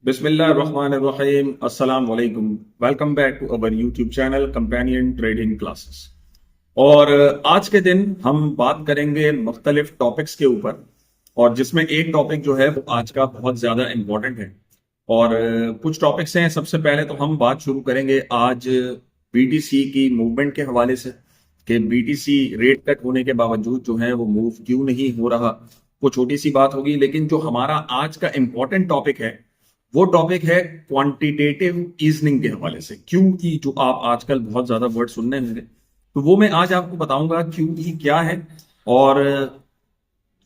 बिस्मिल्लाहिर्रहमानिर्रहीम अस्सलाम वालेकुम। Welcome back to our YouTube channel Companion Trading Classes. और आज के दिन हम बात करेंगे मुख्तलिफ टॉपिक्स के ऊपर, और जिसमें एक टॉपिक जो है वो आज का बहुत ज़्यादा इम्पोर्टेंट है। और कुछ टॉपिक्स हैं। सबसे पहले तो हम बात शुरू करेंगे आज बीटीसी की मूवमेंट के हवाले से कि बीटीसी रेट कट होने के बावजूद जो है वो मूव क्यों नहीं हो रहा। वो छोटी सी बात होगी, लेकिन जो हमारा आज का इम्पोर्टेंट टॉपिक है वो टॉपिक है क्वांटिटेटिव ईजनिंग के हवाले से। क्यूई जो आप आजकल बहुत ज्यादा वर्ड सुनने होंगे, तो वो मैं आज आपको बताऊंगा क्यूई क्या है, और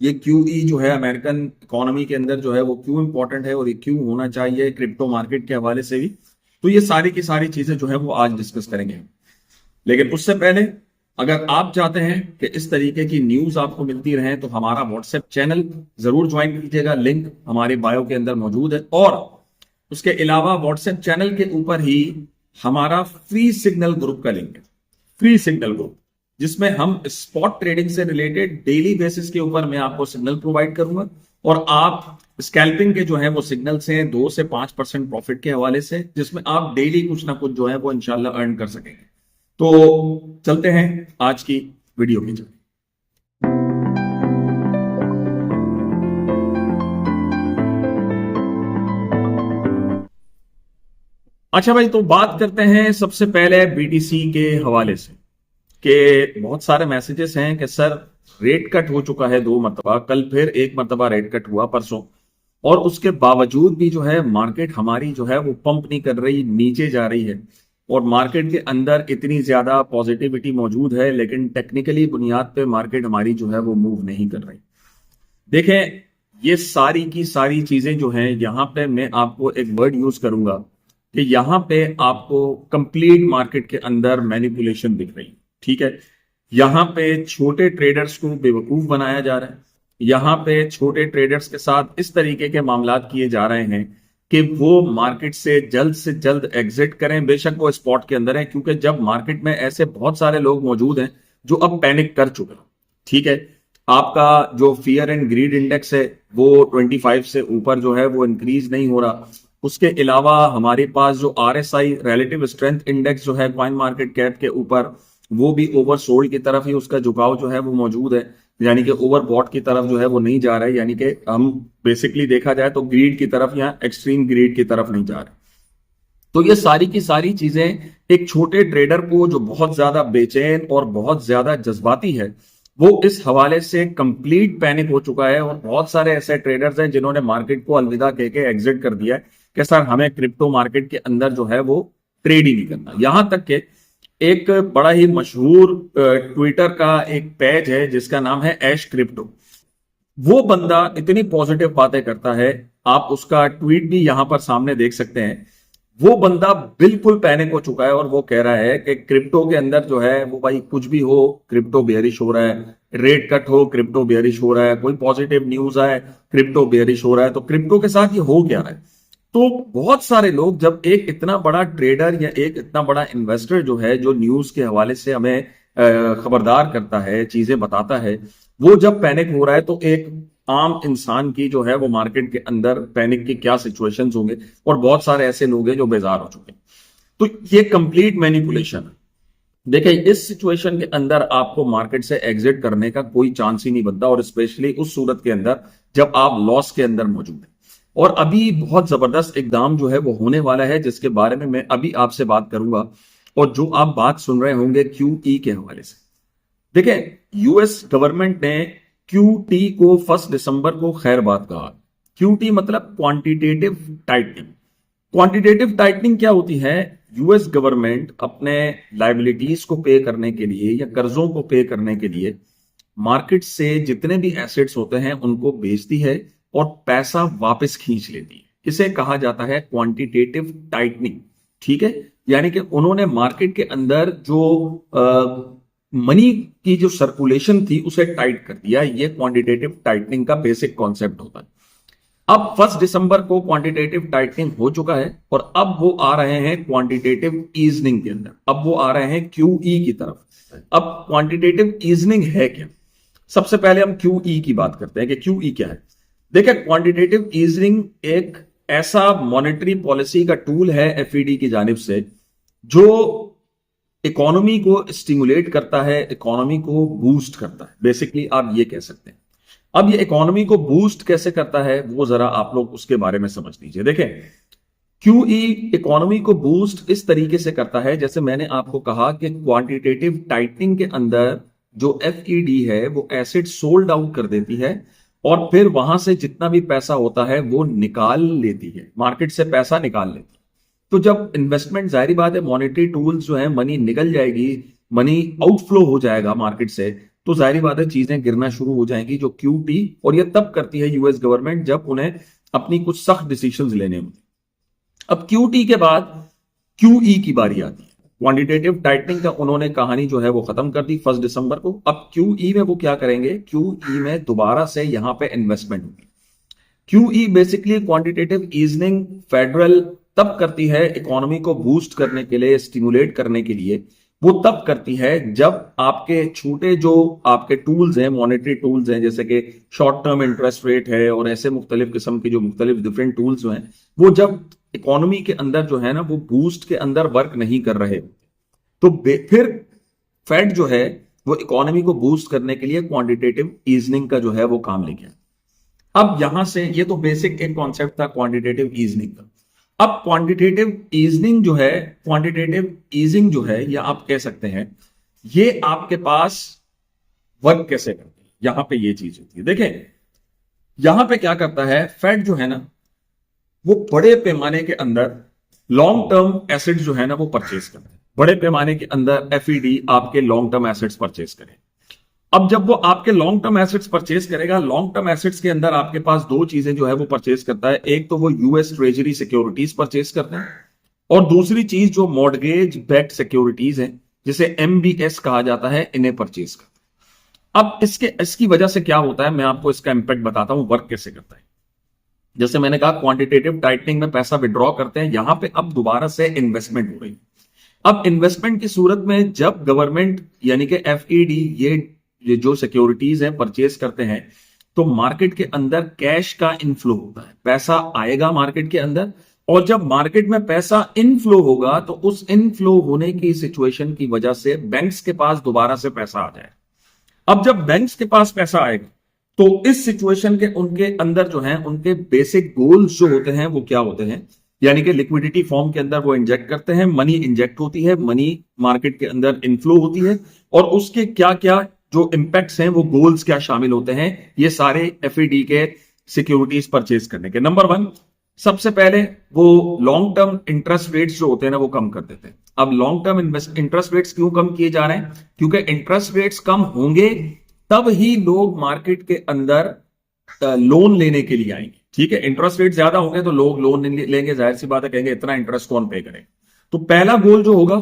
ये क्यूई जो है अमेरिकन इकोनॉमी के अंदर जो है वो क्यों इंपॉर्टेंट है, और ये क्यों होना चाहिए क्रिप्टो मार्केट के हवाले से भी। तो ये सारी की सारी चीजें जो है वो आज डिस्कस करेंगे। लेकिन उससे पहले, अगर आप चाहते हैं कि इस तरीके की न्यूज आपको मिलती रहे, तो हमारा व्हाट्सएप चैनल जरूर ज्वाइन कीजिएगा। लिंक हमारे बायो के अंदर मौजूद है। और उसके अलावा व्हाट्सएप चैनल के ऊपर ही हमारा फ्री सिग्नल ग्रुप का लिंक है, फ्री सिग्नल ग्रुप, जिसमें हम स्पॉट ट्रेडिंग से रिलेटेड डेली बेसिस के ऊपर मैं आपको सिग्नल प्रोवाइड करूंगा, और आप स्कैल्पिंग के जो है वो सिग्नल से 2 से 5% प्रॉफिट के हवाले से, जिसमें आप डेली कुछ ना कुछ जो है वो इंशाल्लाह अर्न कर सकेंगे। तो चलते हैं आज की वीडियो की तरफ। अच्छा भाई, तो बात करते हैं सबसे पहले बीटीसी के हवाले से कि बहुत सारे मैसेजेस हैं कि सर रेट कट हो चुका है 2 मरतबा, कल फिर 1 मरतबा रेट कट हुआ परसों, और उसके बावजूद भी जो है मार्केट हमारी जो है वो पंप नहीं कर रही, नीचे जा रही है। और मार्केट के अंदर इतनी ज्यादा पॉजिटिविटी मौजूद है, लेकिन टेक्निकली बुनियाद पे मार्केट हमारी जो है वो मूव नहीं कर रही। देखें, ये सारी की सारी चीजें जो हैं, यहां पे मैं आपको एक वर्ड यूज करूंगा कि यहां पे आपको कंप्लीट मार्केट के अंदर मैनिपुलेशन दिख रही है। ठीक है, यहां पे छोटे ट्रेडर्स को बेवकूफ बनाया जा रहा है। यहां पे छोटे ट्रेडर्स के साथ इस तरीके के मामलात किए जा रहे हैं कि वो मार्केट से जल्द एग्जिट करें, बेशक वो स्पॉट के अंदर है, क्योंकि जब मार्केट में ऐसे बहुत सारे लोग मौजूद हैं जो अब पैनिक कर चुके हैं। ठीक है, आपका जो फियर एंड ग्रीड इंडेक्स है वो 25 से ऊपर जो है वो इंक्रीज नहीं हो रहा। उसके अलावा हमारे पास जो आरएसआई रिलेटिव स्ट्रेंथ इंडेक्स जो है कॉइन मार्केट कैप के ऊपर, वो भी ओवरसोल्ड की तरफ ही उसका झुकाव जो है वो मौजूद है, यानी कि ओवरबॉट की तरफ जो है वो नहीं जा रहा है। यानी कि हम बेसिकली देखा जाए तो ग्रीड की तरफ या एक्सट्रीम ग्रीड की तरफ नहीं जा रहे। तो ये सारी की सारी चीजें एक छोटे ट्रेडर को जो बहुत ज्यादा बेचैन और बहुत ज्यादा जज्बाती है, वो इस हवाले से कंप्लीट पैनिक हो चुका है। और बहुत सारे ऐसे ट्रेडर्स हैं जिन्होंने मार्केट को अलविदा कह के एग्जिट कर दिया है कि सर हमें क्रिप्टो मार्केट के अंदर जो है वो ट्रेड ही नहीं करना। यहां तक के एक बड़ा ही मशहूर ट्विटर का एक पेज है जिसका नाम है ऐश क्रिप्टो। वो बंदा इतनी पॉजिटिव बातें करता है, आप उसका ट्वीट भी यहां पर सामने देख सकते हैं। वो बंदा बिल्कुल पैनिक हो चुका है और वो कह रहा है कि क्रिप्टो के अंदर जो है वो भाई कुछ भी हो, क्रिप्टो बेयरिश हो रहा है, रेट कट हो क्रिप्टो बेयरिश हो रहा है, कोई पॉजिटिव न्यूज आए क्रिप्टो बेयरिश हो रहा है। तो क्रिप्टो के साथ ये हो क्या रहा है? तो बहुत सारे लोग, जब एक इतना बड़ा ट्रेडर या एक इतना बड़ा इन्वेस्टर जो है, जो न्यूज के हवाले से हमें खबरदार करता है, चीजें बताता है, वो जब पैनिक हो रहा है, तो एक आम इंसान की जो है वो मार्केट के अंदर पैनिक की क्या सिचुएशंस होंगे। और बहुत सारे ऐसे लोग हैं जो बेजार हो चुके हैं। तो ये कंप्लीट मैनिपुलेशन है। देखिए, इस सिचुएशन के अंदर आपको मार्केट से एग्जिट करने का कोई चांस ही नहीं बनता, और स्पेशली उस सूरत के अंदर जब आप लॉस के अंदर मौजूद हैं। और अभी बहुत जबरदस्त इकदाम जो है वो होने वाला है, जिसके बारे में मैं अभी आपसे बात करूंगा। और जो आप बात सुन रहे होंगे क्यूई के हवाले से, देखिए यूएस गवर्नमेंट ने क्यूटी को 1 दिसंबर को खैर बात कहा। क्यूटी मतलब क्वांटिटेटिव टाइटनिंग। क्वांटिटेटिव टाइटनिंग क्या होती है? यूएस गवर्नमेंट अपने लाइबिलिटीज को पे करने के लिए या कर्जों को पे करने के लिए मार्केट से जितने भी एसेट्स होते हैं उनको बेचती है और पैसा वापस खींच लेती है। इसे कहा जाता है क्वांटिटेटिव टाइटनिंग। ठीक है, यानी कि उन्होंने मार्केट के अंदर जो मनी की जो सर्कुलेशन थी उसे टाइट कर दिया। ये क्वांटिटेटिव टाइटनिंग का बेसिक कॉन्सेप्ट होता है। अब 1 दिसंबर को क्वांटिटेटिव टाइटनिंग हो चुका है, और अब वो आ रहे हैं क्वांटिटेटिव ईजनिंग के अंदर। अब वो आ रहे हैं क्यूई की तरफ। अब क्वांटिटेटिव ईजनिंग है क्या? सबसे पहले हम क्यूई की बात करते हैं कि क्यूई क्या है। देखिए, क्वांटिटेटिव ईजनिंग एक ऐसा मॉनेटरी पॉलिसी का टूल है एफईडी की जानिब से जो इकोनॉमी को स्टिमुलेट करता है, इकोनॉमी को बूस्ट करता है, बेसिकली आप ये कह सकते हैं। अब ये इकोनॉमी को बूस्ट कैसे करता है वो जरा आप लोग उसके बारे में समझ लीजिए। देखें, क्यूई इकोनॉमी को बूस्ट इस तरीके से करता है, जैसे मैंने आपको कहा कि क्वांटिटेटिव टाइटनिंग के अंदर जो एफईडी है वो एसेट सोल्ड आउट कर देती है और फिर वहां से जितना भी पैसा होता है वो निकाल लेती है, मार्केट से पैसा निकाल लेती है। तो जब इन्वेस्टमेंट, जाहिर बात है मॉनेटरी टूल्स जो है, मनी निकल जाएगी, मनी आउटफ्लो हो जाएगा मार्केट से, तो जाहिर बात है चीजें गिरना शुरू हो जाएंगी, जो क्यूटी, और ये तब करती है यूएस गवर्नमेंट जब उन्हें अपनी कुछ सख्त डिसीजंस लेने होते। अब क्यूटी के बाद क्यूई की बारी आती है। क्वांटिटेटिव टाइटनिंग का उन्होंने कहानी जो है वो खत्म कर दी 1 दिसंबर को। अब क्यूई में वो क्या करेंगे, क्यूई में दोबारा से यहां पे इन्वेस्टमेंट होगी। क्यूई बेसिकली क्वांटिटेटिव ईजनिंग फेडरल तब करती है इकोनॉमी को बूस्ट करने के लिए, स्टिमुलेट करने के लिए, वो तब करती है जब आपके छोटे जो आपके टूल्स हैं, मॉनेटरी टूल्स हैं, जैसे कि शॉर्ट टर्म इंटरेस्ट रेट है और ऐसे मुख्तलिफ किस्म के जो मुख्तलिफ डिफरेंट टूल्स हैं, वो जब इकोनॉमी के अंदर जो है ना वो बूस्ट के अंदर वर्क नहीं कर रहे, तो फिर फेड जो है वो इकोनॉमी को बूस्ट करने के लिए क्वांटिटेटिव ईजनिंग का जो है वो काम लेके आए। अब यहां से ये तो बेसिक एक कॉन्सेप्ट था क्वांटिटेटिव ईजनिंग का। अब क्वांटिटेटिव ईजनिंग जो है, क्वांटिटेटिव ईजिंग जो है, या आप कह सकते हैं ये आपके पास वर्क कैसे करती है, यहां पे ये चीज होती है। देखें, यहां पे क्या करता है फेड जो है ना, वो बड़े पैमाने के अंदर लॉन्ग टर्म एसेट जो है ना वो परचेज करते हैं। बड़े पैमाने के अंदर एफईडी आपके लॉन्ग टर्म एसेट्स परचेज करें। अब जब वो आपके लॉन्ग टर्म एसेट्स परचेज करेगा, लॉन्ग टर्म एसेट्स के अंदर आपके पास दो चीजें जो है वो परचेज करता है। एक तो वो यूएस ट्रेजरी सिक्योरिटीज परचेज करते हैं, और दूसरी चीज जो मॉर्गेज बैक्ड सिक्योरिटीज हैं, जिसे एमबीएस कहा जाता है, इन्हें परचेज करता है। अब इसकी वजह से क्या होता है, मैं आपको इसका इंपैक्ट बताता हूं, वर्क कैसे करता है। जैसे मैंने कहा क्वांटिटेटिव टाइटनिंग में पैसा विड्रॉ करते हैं, यहां पे अब दोबारा से इन्वेस्टमेंट हो रही है। अब इन्वेस्टमेंट की सूरत में जब गवर्नमेंट यानी कि एफईडी ये जो सिक्योरिटीज है परचेज करते हैं, तो मार्केट के अंदर कैश का इनफ्लो होता है, पैसा आएगा मार्केट के अंदर, और जब मार्केट में पैसा इनफ्लो होगा तो उस इनफ्लो होने की सिचुएशन की वजह से बैंक्स के पास दोबारा से पैसा आ जाए। अब जब बैंक्स के पास पैसा आएगा तो इस सिचुएशन के उनके अंदर जो है उनके बेसिक गोल्स जो होते हैं वो क्या होते हैं, यानी कि लिक्विडिटी फॉर्म के अंदर वो इंजेक्ट करते हैं, मनी इंजेक्ट होती है, मनी मार्केट के अंदर इनफ्लो होती है, और उसके क्या क्या जो इंपैक्ट्स हैं, वो गोल्स क्या शामिल होते हैं, ये सारे एफईडी के सिक्योरिटीज परचेज करने के। नंबर 1, सबसे पहले वो लॉन्ग टर्म इंटरेस्ट रेट्स जो होते हैं ना वो कम कर देते हैं। अब लॉन्ग टर्म इंटरेस्ट रेट्स क्यों कम किए जा रहे हैं, क्योंकि इंटरेस्ट रेट्स कम होंगे तब ही लोग मार्केट के अंदर लोन लेने के लिए आएंगे। ठीक है, इंटरेस्ट रेट ज्यादा होंगे तो लोग लोन लेंगे, जाहिर सी बात है, कहेंगे इतना इंटरेस्ट कौन पे करे। तो पहला गोल जो होगा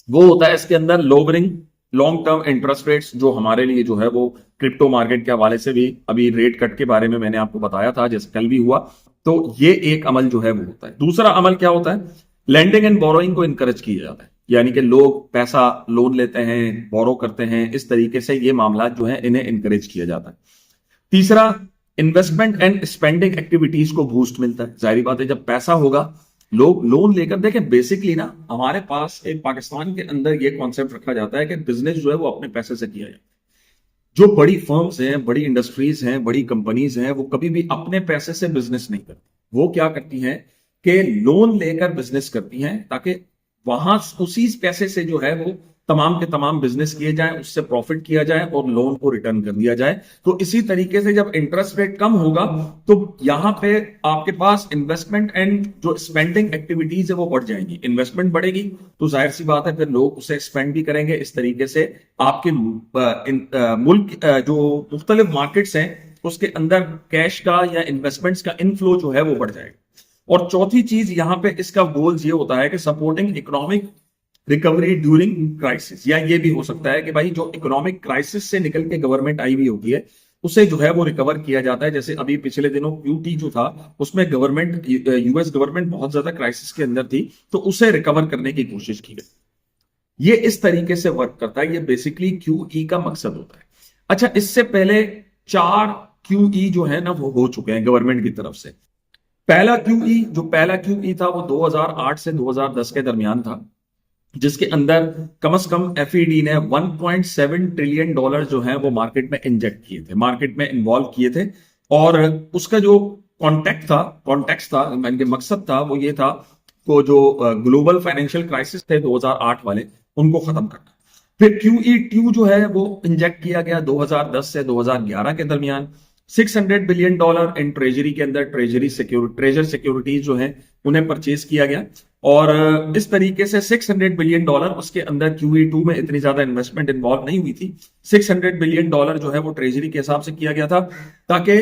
वो होता है इसके अंदर lowering long term interest rates, जो हमारे लिए जो है वो क्रिप्टो मार्केट के हवाले से भी अभी रेट कट के बारे में मैंने आपको बताया था, जैसे कल भी हुआ। तो ये एक अमल जो है वो होता है। दूसरा अमल क्या होता है, लैंडिंग एंड बोरोइंग को इंकरेज किया जाता है, यानी कि लोग पैसा लोन लेते हैं, बोरो करते हैं, इस तरीके से ये मामला जो है इन्हें इंकरेज किया जाता है। तीसरा, इन्वेस्टमेंट एंड स्पेंडिंग एक्टिविटीज को बूस्ट मिलता है। जाहिर बात है जब पैसा होगा, लोग लोन लेकर, देखें बेसिकली ना हमारे पास एक पाकिस्तान के अंदर ये कॉन्सेप्ट रखा जाता है कि बिजनेस जो है वो अपने पैसे से किया जाए। जो बड़ी फर्म्स हैं, बड़ी इंडस्ट्रीज हैं, बड़ी कंपनीज हैं, वो कभी भी अपने पैसे से बिजनेस नहीं करती। वो क्या करती हैं कि लोन लेकर बिजनेस करती हैं, ताकि वहां उसी पैसे से जो है वो तमाम के तमाम बिजनेस किए जाएं, उससे प्रॉफिट किया जाए और लोन को रिटर्न कर दिया जाए। तो इसी तरीके से जब इंटरेस्ट रेट कम होगा तो यहां पे आपके पास इन्वेस्टमेंट एंड जो स्पेंडिंग एक्टिविटीज है वो बढ़ जाएंगी। इन्वेस्टमेंट बढ़ेगी तो जाहिर सी बात है फिर लोग उसे स्पेंड भी करेंगे। इस तरीके से आपके मुल्क जो मुख्तलिफ मार्केट्स हैं उसके अंदर कैश का या इन्वेस्टमेंट्स का इनफ्लो जो है वो बढ़ जाएगा। और चौथी चीज यहां पे इसका गोल ये होता है कि supporting economic recovery during crisis, या ये भी हो सकता है कि भाई जो इकोनॉमिक क्राइसिस से निकल के गवर्नमेंट आई हुई होती है उसे जो है वो रिकवर किया जाता है। जैसे अभी पिछले दिनों क्यूटी जो था उसमें गवर्नमेंट, यूएस गवर्नमेंट बहुत ज्यादा क्राइसिस के अंदर थी, तो उसे रिकवर करने की कोशिश की गई। ये इस तरीके से वर्क करता है, ये बेसिकली क्यूई का मकसद होता है। अच्छा, इससे पहले 4 क्यूई जो है ना वो हो चुके हैं गवर्नमेंट की तरफ से। पहला क्यूई था वो 2008 से 2010 के दरमियान था, जिसके अंदर कम से कम एफईडी ने 1.7 ट्रिलियन डॉलर जो है वो मार्केट में इंजेक्ट किए थे, मार्केट में इन्वॉल्व किए थे। और उसका जो कॉन्टेक्स्ट था, इनके मकसद था वो ये था को जो ग्लोबल फाइनेंशियल क्राइसिस थे 2008 वाले, उनको खत्म करना। फिर QE2 जो है वो इंजेक्ट किया गया 2010 से 2011 के दरमियान, 600 बिलियन डॉलर इन ट्रेजरी के अंदर, ट्रेजर सिक्योरिटीज जो है उन्हें परचेज किया गया। और इस तरीके से 600 बिलियन डॉलर, उसके अंदर QE2 में इतनी ज्यादा इन्वेस्टमेंट इन्वॉल्व नहीं हुई थी, 600 बिलियन डॉलर जो है वो ट्रेजरी के हिसाब से किया गया था, ताकि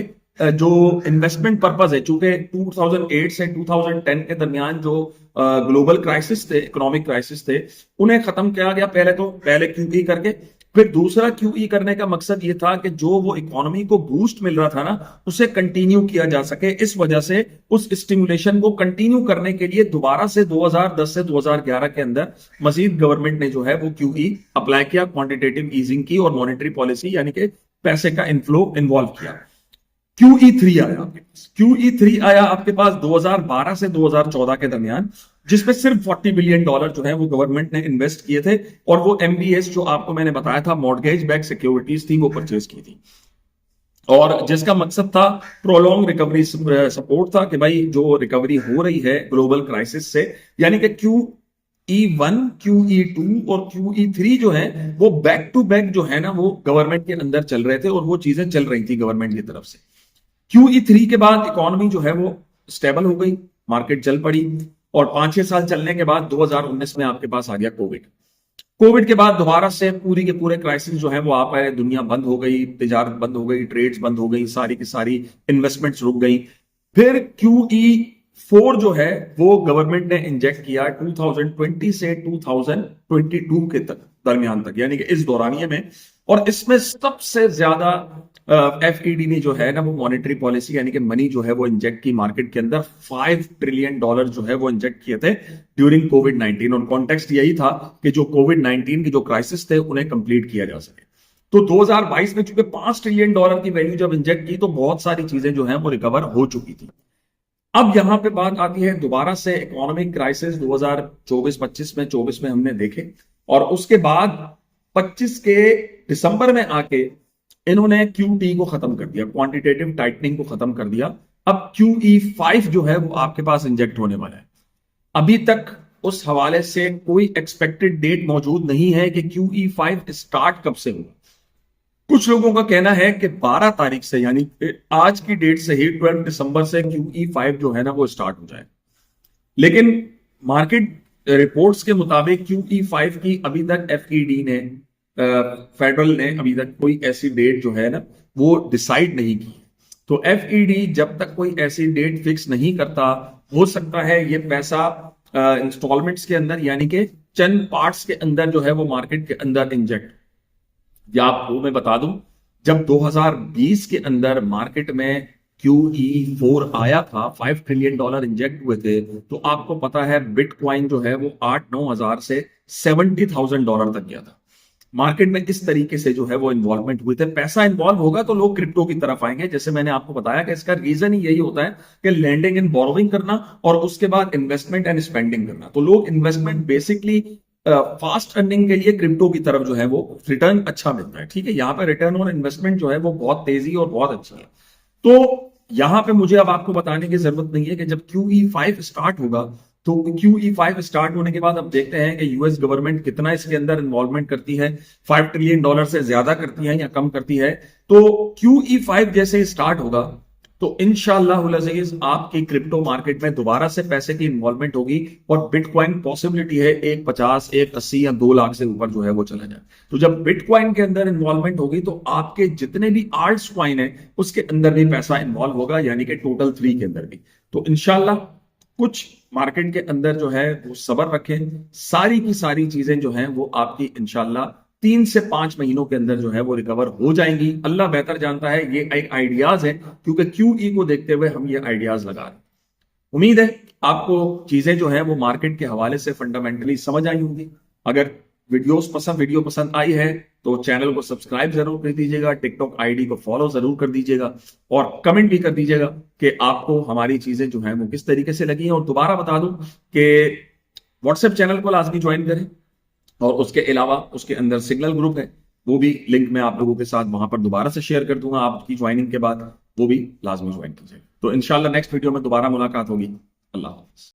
जो इन्वेस्टमेंट पर्पज है, चूंकि 2008 से 2010 के दरमियान जो ग्लोबल क्राइसिस थे, इकोनॉमिक क्राइसिस थे, उन्हें खत्म किया गया। पहले QE करके, फिर दूसरा QE करने का मकसद ये था कि जो वो इकोनॉमी को बूस्ट मिल रहा था ना, उसे कंटिन्यू किया जा सके। इस वजह से उस स्टिमुलेशन को कंटिन्यू करने के लिए दोबारा से 2010 से 2011 के अंदर मजीद गवर्नमेंट ने जो है वो QE अप्लाई किया, क्वांटिटेटिव ईजिंग की और मॉनेटरी पॉलिसी यानी कि पैसे का इनफ्लो इन्वॉल्व किया। QE3 आया आपके पास, QE3 आया आपके पास 2012 से 2014 के दरमियान, जिसमें सिर्फ 40 बिलियन डॉलर जो है वो गवर्नमेंट ने इन्वेस्ट किए थे, और वो MBS जो आपको मैंने बताया था, मॉर्गेज बैक सिक्योरिटीज थी, वो परचेज की थी। और जिसका मकसद था प्रोलॉन्ग रिकवरी सपोर्ट था, कि भाई जो रिकवरी हो रही है ग्लोबल क्राइसिस से, यानी कि QE1, QE2 और QE3 जो है वो बैक टू बैक जो है ना वो गवर्नमेंट के अंदर चल रहे थे, और वो चीजें चल रही थी गवर्नमेंट की तरफ से। QE3 के बाद इकोनॉमी जो है वो स्टेबल हो गई, मार्केट चल पड़ी, और 5-6 साल चलने के बाद 2019 में आपके पास आ गया कोविड के बाद दोबारा से पूरी के पूरे क्राइसिस जो है वो आ पाए, दुनिया बंद हो गई, तिजारत बंद हो गई, ट्रेड्स बंद हो गई, सारी की सारी इन्वेस्टमेंट्स रुक गई। फिर QE4 जो है वो गवर्नमेंट ने इंजेक्ट किया 2020 से 2022 के दरमियान तक, यानी कि इस दौरानिये में। और इसमें सबसे ज्यादा FED ने जो है ना वो मॉनेटरी पॉलिसी यानी कि मनी जो है वो इंजेक्ट की मार्केट के अंदर, 5 ट्रिलियन डॉलर जो है वो इंजेक्ट किए थे ड्यूरिंग कोविड-19। और कॉन्टेक्स्ट यही था कि जो कोविड-19 के जो क्राइसिस थे उन्हें कंप्लीट किया जा सके। तो 2022 में चूंकि 5 ट्रिलियन डॉलर की वैल्यू जब इंजेक्ट की, तो बहुत सारी चीजें जो है वो रिकवर हो चुकी थी। अब यहां पे बात आती है दोबारा से इकोनॉमिक क्राइसिस 2024-25 में, 24 में हमने देखे, और उसके बाद 25 के दिसंबर में आके इन्होंने QT को खत्म कर दिया, क्वांटिटेटिव टाइटनिंग को खत्म कर दिया। अब QE5 जो है वो आपके पास इंजेक्ट होने वाला है। अभी तक उस हवाले से कोई एक्सपेक्टेड डेट मौजूद नहीं है कि QE5 स्टार्ट कब से होगा। कुछ लोगों का कहना है कि 12 तारीख से, यानी आज की डेट से ही 12 दिसंबर से QE5 जो है ना वो स्टार्ट हो जाए। लेकिन मार्केट रिपोर्ट्स के मुताबिक QE5 की अभी तक FED ने, फेडरल ने अभी तक कोई ऐसी डेट जो है ना वो डिसाइड नहीं की। तो FED जब तक कोई ऐसी डेट फिक्स नहीं करता, हो सकता है ये पैसा इंस्टॉलमेंट्स के अंदर, यानी कि चंद पार्ट्स के अंदर जो है वो मार्केट के अंदर इंजेक्ट। या आपको मैं बता दूं, जब 2020 के अंदर मार्केट में QE4 आया था, 5 ट्रिलियन डॉलर इंजेक्ट हुए थे, तो आपको पता है बिटकॉइन जो है वो 8-9 हजार से $70,000 तक गया था। मार्केट में इस तरीके से जो है वो इन्वॉल्वमेंट हुए थे। पैसा इन्वॉल्व होगा तो लोग क्रिप्टो की तरफ आएंगे, जैसे मैंने आपको बताया कि इसका रीजन ही यही होता है कि लैंडिंग एंड बोरोविंग करना और उसके बाद इन्वेस्टमेंट एंड स्पेंडिंग करना। तो लोग इन्वेस्टमेंट बेसिकली फास्ट अर्निंग के लिए क्रिप्टो की तरफ जो है वो रिटर्न अच्छा मिलता है। ठीक है, यहाँ पे रिटर्न ऑन इन्वेस्टमेंट जो है वो बहुत तेजी और बहुत अच्छी है। तो यहां पे मुझे अब आपको बताने की जरूरत नहीं है कि जब QE5 स्टार्ट होगा, तो QE5 स्टार्ट होने के बाद अब देखते हैं कि यूएस गवर्नमेंट कितना इसके अंदर इन्वॉल्वमेंट करती है, 5 ट्रिलियन डॉलर से ज्यादा करती है या कम करती है। तो QE5 जैसे स्टार्ट होगा तो इंशाअल्लाह अज़ीज़ आपकी क्रिप्टो मार्केट में दोबारा से पैसे की इन्वॉल्वमेंट होगी, और बिटकॉइन पॉसिबिलिटी है 1.50, 1.80 या 2 लाख से ऊपर जो है वो चला जाए। तो जब बिटकॉइन के अंदर इन्वॉल्वमेंट होगी तो आपके जितने भी आल्ट्स कॉइन है उसके अंदर भी पैसा इन्वॉल्व होगा, यानी कि टोटल 3 के अंदर भी। तो इंशाअल्लाह कुछ मार्केट के अंदर जो है वो सब्र रखें, सारी की सारी चीजें जो हैं वो आपकी इंशाअल्लाह 3 से 5 महीनों के अंदर जो है वो रिकवर हो जाएंगी। अल्लाह बेहतर जानता है, ये एक आइडियाज है, क्योंकि QE को देखते हुए हम ये आइडियाज लगा रहे हैं। उम्मीद है आपको चीजें जो है वो मार्केट के हवाले से फंडामेंटली समझ आई होंगी। अगर वीडियो पसंद आई है तो चैनल को सब्सक्राइब जरूर कर दीजिएगा, टिकटॉक आईडी को फॉलो जरूर कर दीजिएगा और कमेंट भी कर दीजिएगा कि आपको हमारी चीजें जो हैं वो किस तरीके से लगी हैं। और दोबारा बता दूं कि व्हाट्सएप चैनल को लाजमी ज्वाइन करें और उसके अलावा उसके अंदर सिग्नल ग्रुप है, वो भी लिंक मैं आप लोगों के साथ वहां पर दोबारा से शेयर कर दूंगा आपकी ज्वाइनिंग के बाद, वो भी लाजमी ज्वाइन कीजिए। तो इंशाल्लाह नेक्स्ट वीडियो में दोबारा मुलाकात होगी। अल्लाह हाफ़िज़।